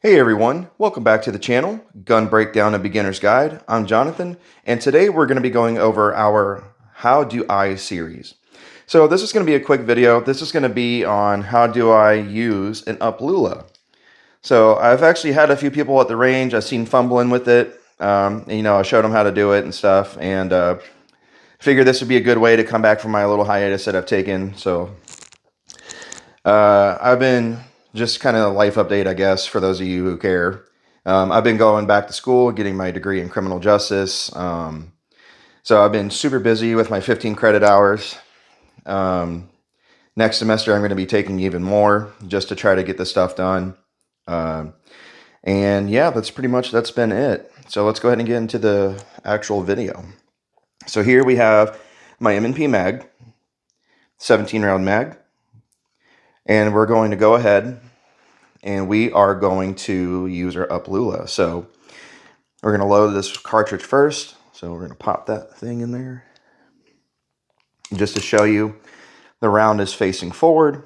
Hey everyone, welcome back to the channel, Gun Breakdown and Beginner's Guide. I'm Jonathan, and today we're going to be going over our How Do I series. So this is going to be a quick video. This is going to be on how do I use an UpLula. So I've actually had a few people at the range. I've seen fumbling with it. I showed them how to do it and stuff, and figured this would be a good way to come back from my little hiatus that I've taken. So I've been just kind of a life update, I guess, for those of you who care. I've been going back to school, getting my degree in criminal justice. So I've been super busy with my 15 credit hours. Next semester, I'm going to be taking even more just to try to get this stuff done. And yeah, that's been it. So let's go ahead and get into the actual video. So here we have my M&P mag, 17 round mag. And we're going to go ahead and we are going to use our UpLula. So we're going to load this cartridge first. So we're going to pop that thing in there. Just to show you, the round is facing forward.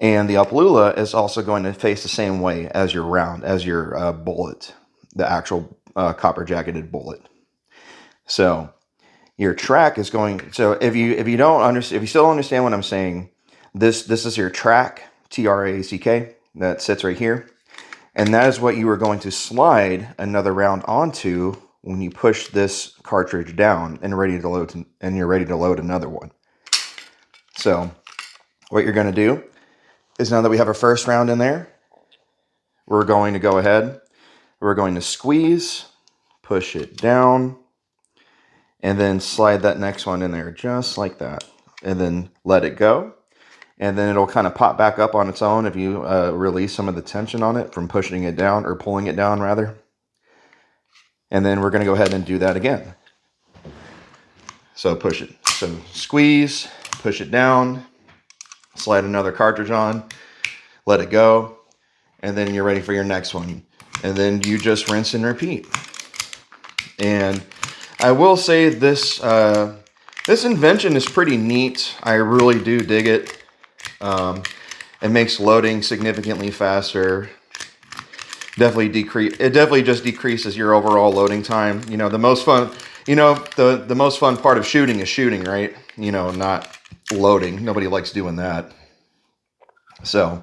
And the UpLula is also going to face the same way as your round, as your bullet, the actual copper jacketed bullet. So your track is going, so if you still don't understand what I'm saying, this is your track, T-R-A-C-K, that sits right here. And that is what you are going to slide another round onto when you push this cartridge down and you're ready to load another one. So what you're going to do is, now that we have our first round in there, we're going to go ahead, we're going to squeeze, push it down, and then slide that next one in there just like that, and then let it go. And then it'll kind of pop back up on its own if you release some of the tension on it from pushing it down, or pulling it down rather. And then we're going to go ahead and do that again. So push it. So squeeze, push it down, slide another cartridge on, let it go, and then you're ready for your next one. And then you just rinse and repeat. And I will say this, this invention is pretty neat. I really do dig it. It makes loading significantly faster. It definitely just decreases your overall loading time. You know, the most fun part of shooting is shooting, right? You know, not loading. Nobody likes doing that. So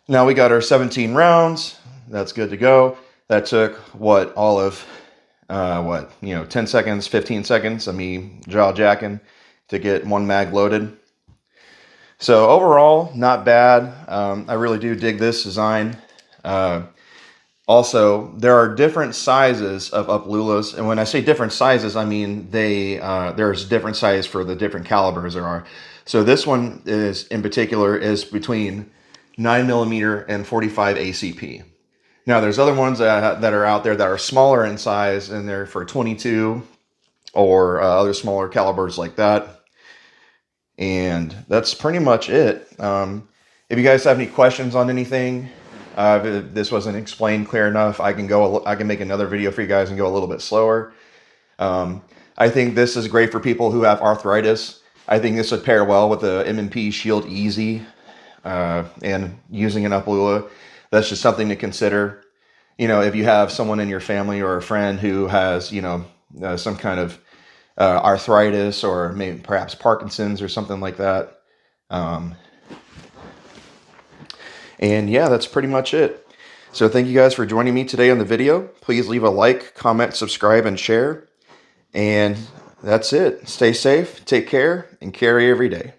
now we got our 17 rounds. That's good to go. That took all of 10 seconds, 15 seconds of me jaw jacking to get one mag loaded. So overall, not bad. I really do dig this design. Also, there are different sizes of UpLulas, and when I say different sizes, I mean there's different size for the different calibers there are. So this one is between 9mm and 45 ACP. Now there's other ones that are out there that are smaller in size, and they're for 22 or other smaller calibers like that. And that's pretty much it. If you guys have any questions on anything, if this wasn't explained clear enough, I can make another video for you guys and go a little bit slower. I think this is great for people who have arthritis. I think this would pair well with the M&P Shield Easy, and using an UpLula. That's just something to consider. You know, if you have someone in your family or a friend who has, some kind of arthritis, or maybe perhaps Parkinson's or something like that. And yeah, that's pretty much it. So thank you guys for joining me today on the video. Please leave a like, comment, subscribe, and share. And that's it. Stay safe, take care, and carry every day.